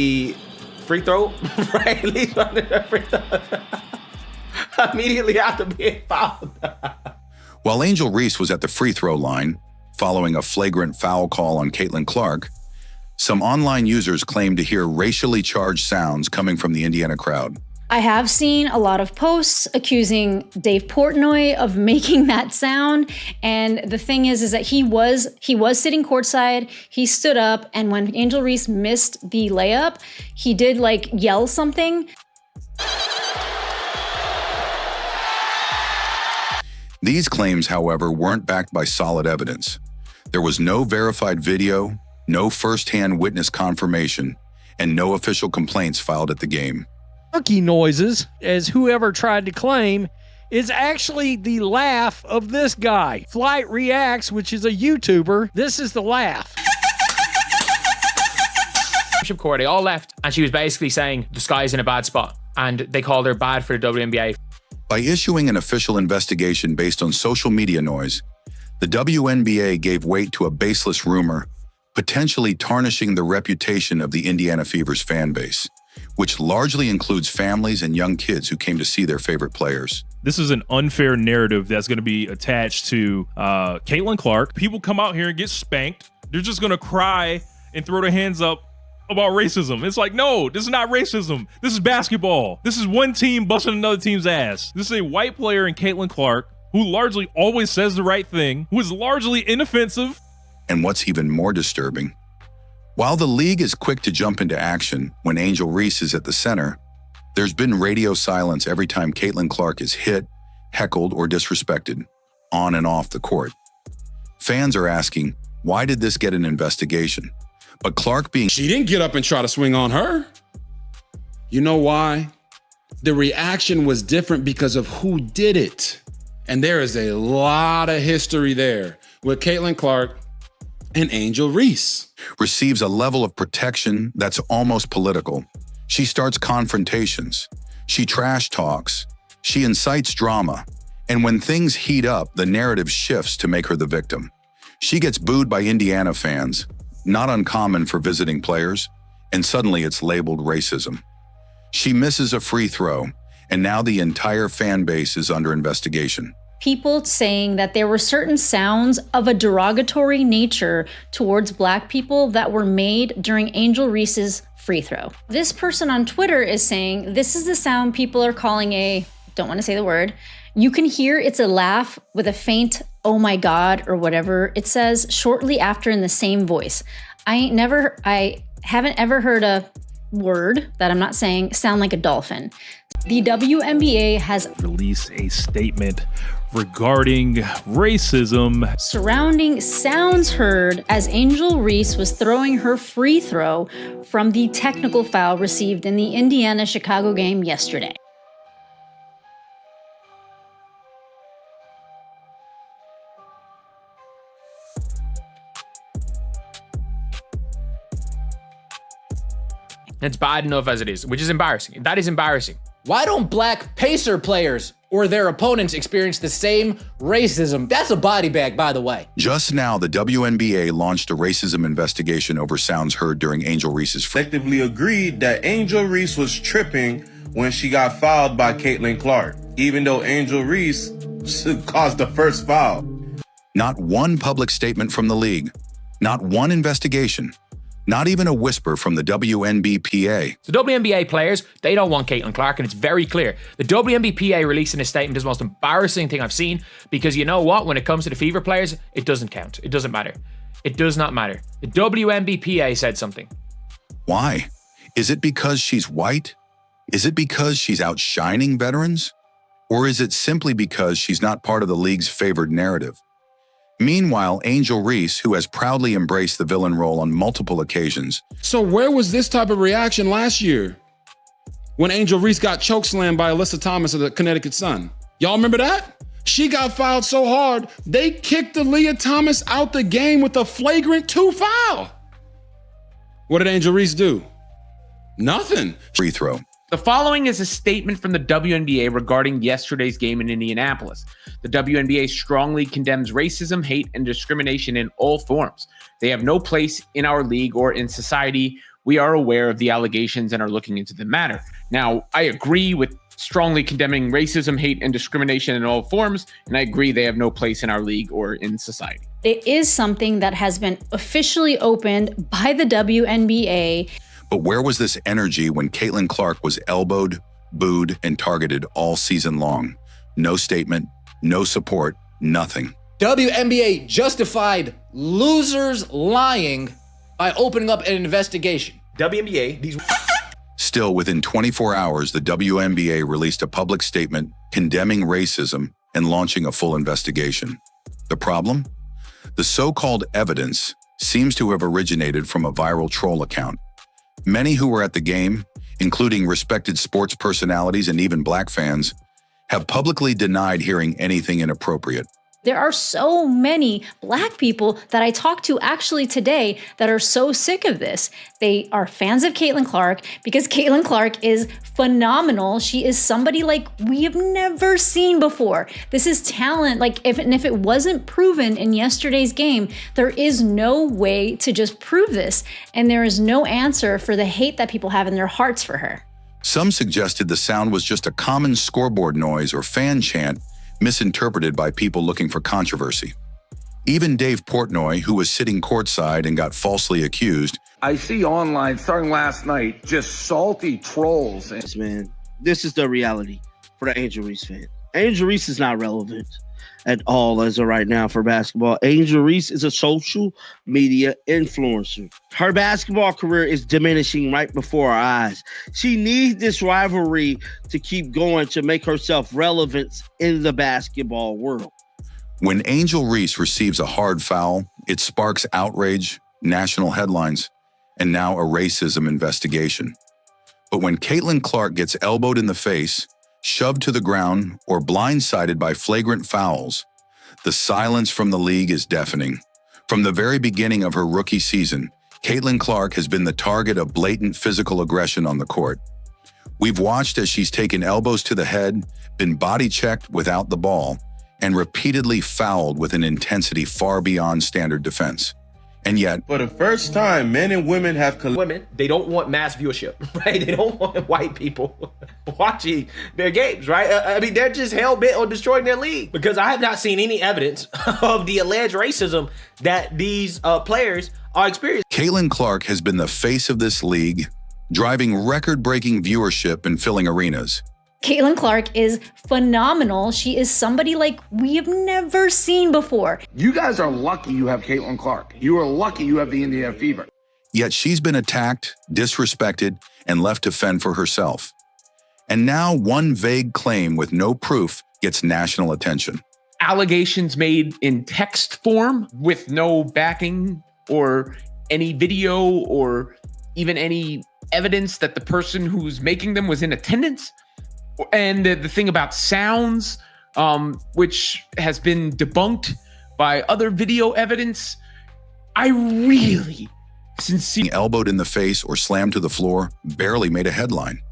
the free throw, right? At least under the free throw. Immediately after being fouled. While Angel Reese was at the free throw line, following a flagrant foul call on Caitlin Clark, some online users claimed to hear racially charged sounds coming from the Indiana crowd. I have seen a lot of posts accusing Dave Portnoy of making that sound. And the thing is that he was sitting courtside. He stood up, and when Angel Reese missed the layup, he did like yell something. These claims, however, weren't backed by solid evidence. There was no verified video, no first-hand witness confirmation, and no official complaints filed at the game. Monkey noises, as whoever tried to claim, is actually the laugh of this guy. Flight Reacts, which is a YouTuber. This is the laugh. Core, they all left, and she was basically saying the sky's in a bad spot, and they called her bad for the WNBA. By issuing an official investigation based on social media noise, the WNBA gave weight to a baseless rumor, potentially tarnishing the reputation of the Indiana Fever's fan base, which largely includes families and young kids who came to see their favorite players. This is an unfair narrative that's going to be attached to Caitlin Clark. People come out here and get spanked. They're just going to cry and throw their hands up about racism. It's like, no, this is not racism. This is basketball. This is one team busting another team's ass. This is a white player in Caitlin Clark who largely always says the right thing, who is largely inoffensive. And what's even more disturbing, while the league is quick to jump into action when Angel Reese is at the center, there's been radio silence every time Caitlin Clark is hit, heckled, or disrespected, on and off the court. Fans are asking, why did this get an investigation? But Clark being— She didn't get up and try to swing on her. You know why? The reaction was different because of who did it. And there is a lot of history there with Caitlin Clark and Angel Reese. Receives a level of protection that's almost political. She starts confrontations. She trash talks. She incites drama. And when things heat up, the narrative shifts to make her the victim. She gets booed by Indiana fans, not uncommon for visiting players, and suddenly it's labeled racism. She misses a free throw, and now the entire fan base is under investigation. People saying that there were certain sounds of a derogatory nature towards Black people that were made during Angel Reese's free throw. This person on Twitter is saying this is the sound people are calling a, don't want to say the word, you can hear it's a laugh with a faint, oh my God, or whatever it says shortly after in the same voice. I haven't ever heard a word that I'm not saying sound like a dolphin. The WNBA has released a statement regarding racism surrounding sounds heard as Angel Reese was throwing her free throw from the technical foul received in the Indiana-Chicago game yesterday. It's bad enough as it is, which is embarrassing. That is embarrassing. Why don't Black Pacer players or their opponents experience the same racism? That's a body bag, by the way. Just now, the WNBA launched a racism investigation over sounds heard during Angel Reese's effectively agreed that Angel Reese was tripping when she got fouled by Caitlin Clark, even though Angel Reese caused the first foul. Not one public statement from the league, not one investigation, not even a whisper from the WNBPA. The WNBA players, they don't want Caitlin Clark, and it's very clear. The WNBPA releasing a statement is the most embarrassing thing I've seen, because you know what? When it comes to the Fever players, it doesn't count. It doesn't matter. It does not matter. The WNBPA said something. Why? Is it because she's white? Is it because she's outshining veterans? Or is it simply because she's not part of the league's favored narrative? Meanwhile, Angel Reese, who has proudly embraced the villain role on multiple occasions. So where was this type of reaction last year when Angel Reese got chokeslammed by Alyssa Thomas of the Connecticut Sun? Y'all remember that? She got fouled so hard, they kicked Aaliyah Thomas out the game with a flagrant 2 foul. What did Angel Reese do? Nothing. Free throw. The following is a statement from the WNBA regarding yesterday's game in Indianapolis. The WNBA strongly condemns racism, hate, and discrimination in all forms. They have no place in our league or in society. we are aware of the allegations and are looking into the matter. Now, I agree with strongly condemning racism, hate, and discrimination in all forms, and I agree they have no place in our league or in society. It is something that has been officially opened by the WNBA. But where was this energy when Caitlin Clark was elbowed, booed, and targeted all season long? No statement, no support, nothing. WNBA justified losers lying by opening up an investigation. WNBA, these... Still, within 24 hours, the WNBA released a public statement condemning racism and launching a full investigation. The problem? The so-called evidence seems to have originated from a viral troll account. Many who were at the game, including respected sports personalities and even Black fans, have publicly denied hearing anything inappropriate. There are so many Black people that I talked to actually today that are so sick of this. They are fans of Caitlin Clark because Caitlin Clark is phenomenal. She is somebody like we have never seen before. This is talent. Like if it wasn't proven in yesterday's game, there is no way to just prove this. And there is no answer for the hate that people have in their hearts for her. Some suggested the sound was just a common scoreboard noise or fan chant misinterpreted by people looking for controversy. Even Dave Portnoy, who was sitting courtside and got falsely accused. I see online, starting last night, just salty trolls. Man, this is the reality for the Angel Reese fan. Angel Reese is not relevant at all as of right now for basketball. Angel Reese is a social media influencer. Her basketball career is diminishing right before our eyes. She needs this rivalry to keep going to make herself relevant in the basketball world. When Angel Reese receives a hard foul, it sparks outrage, national headlines, and now a racism investigation. But when Caitlin Clark gets elbowed in the face, shoved to the ground, or blindsided by flagrant fouls, the silence from the league is deafening. From the very beginning of her rookie season, Caitlin Clark has been the target of blatant physical aggression on the court. We've watched as she's taken elbows to the head, been body checked without the ball, and repeatedly fouled with an intensity far beyond standard defense. And yet, for the first time, men and women have women, they don't want mass viewership, right? They don't want white people watching their games, right? I mean, they're just hell-bent on destroying their league because I have not seen any evidence of the alleged racism that these players are experiencing. Caitlin Clark has been the face of this league, driving record-breaking viewership and filling arenas. Caitlin Clark is phenomenal. She is somebody like we have never seen before. You guys are lucky you have Caitlin Clark. You are lucky you have the Indiana Fever. Yet she's been attacked, disrespected, and left to fend for herself. And now one vague claim with no proof gets national attention. Allegations made in text form with no backing or any video or even any evidence that the person who's making them was in attendance. And the thing about sounds, which has been debunked by other video evidence, I really sincerely... Elbowed in the face or slammed to the floor barely made a headline.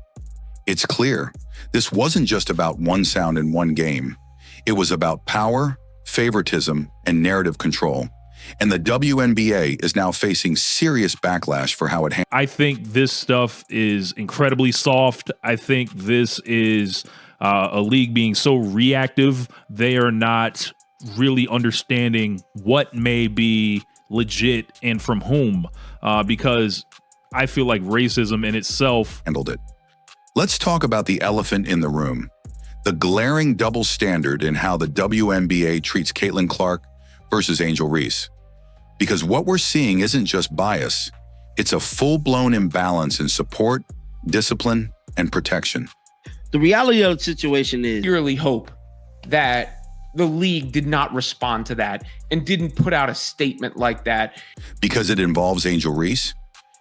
It's clear this wasn't just about one sound in one game. It was about power, favoritism, and narrative control. And the WNBA is now facing serious backlash for how it handles. I think this stuff is incredibly soft. I think this is a league being so reactive. They are not really understanding what may be legit and from whom, because I feel like racism in itself handled it. Let's talk about the elephant in the room, the glaring double standard in how the WNBA treats Caitlin Clark versus Angel Reese. Because what we're seeing isn't just bias, it's a full-blown imbalance in support, discipline, and protection. The reality of the situation is... I really hope that the league did not respond to that and didn't put out a statement like that. Because it involves Angel Reese,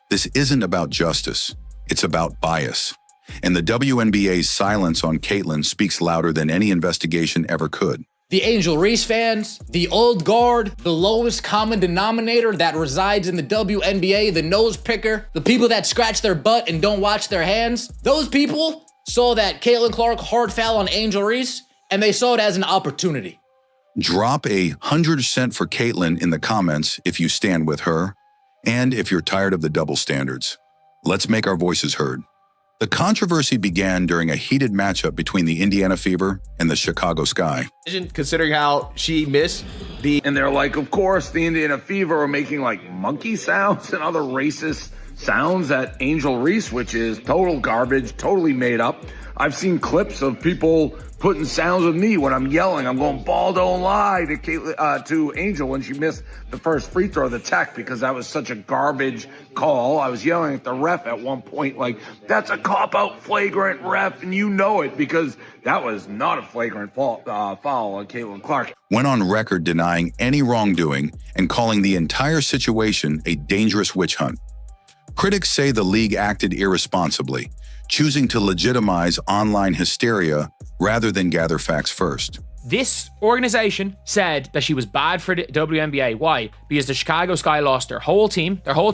this isn't about justice, it's about bias. And the WNBA's silence on Caitlin speaks louder than any investigation ever could. The Angel Reese fans, the old guard, the lowest common denominator that resides in the WNBA, the nose picker, the people that scratch their butt and don't watch their hands, those people saw that Caitlin Clark hard foul on Angel Reese, and they saw it as an opportunity. Drop 100% for Caitlin in the comments if you stand with her, and if you're tired of the double standards. Let's make our voices heard. The controversy began during a heated matchup between the Indiana Fever and the Chicago Sky. Considering how she missed the... And they're like, of course, the Indiana Fever are making like monkey sounds and other racist sounds at Angel Reese, which is total garbage, totally made up. I've seen clips of people putting sounds with me when I'm yelling. I'm going, ball don't lie to Angel when she missed the first free throw of the tech because that was such a garbage call. I was yelling at the ref at one point, like, that's a cop-out flagrant, ref, and you know it because that was not a flagrant foul on Caitlin Clark. Went on record denying any wrongdoing and calling the entire situation a dangerous witch hunt. Critics say the league acted irresponsibly, choosing to legitimize online hysteria rather than gather facts first. This organization said that she was bad for the WNBA. Why? Because the Chicago Sky lost their whole team, their whole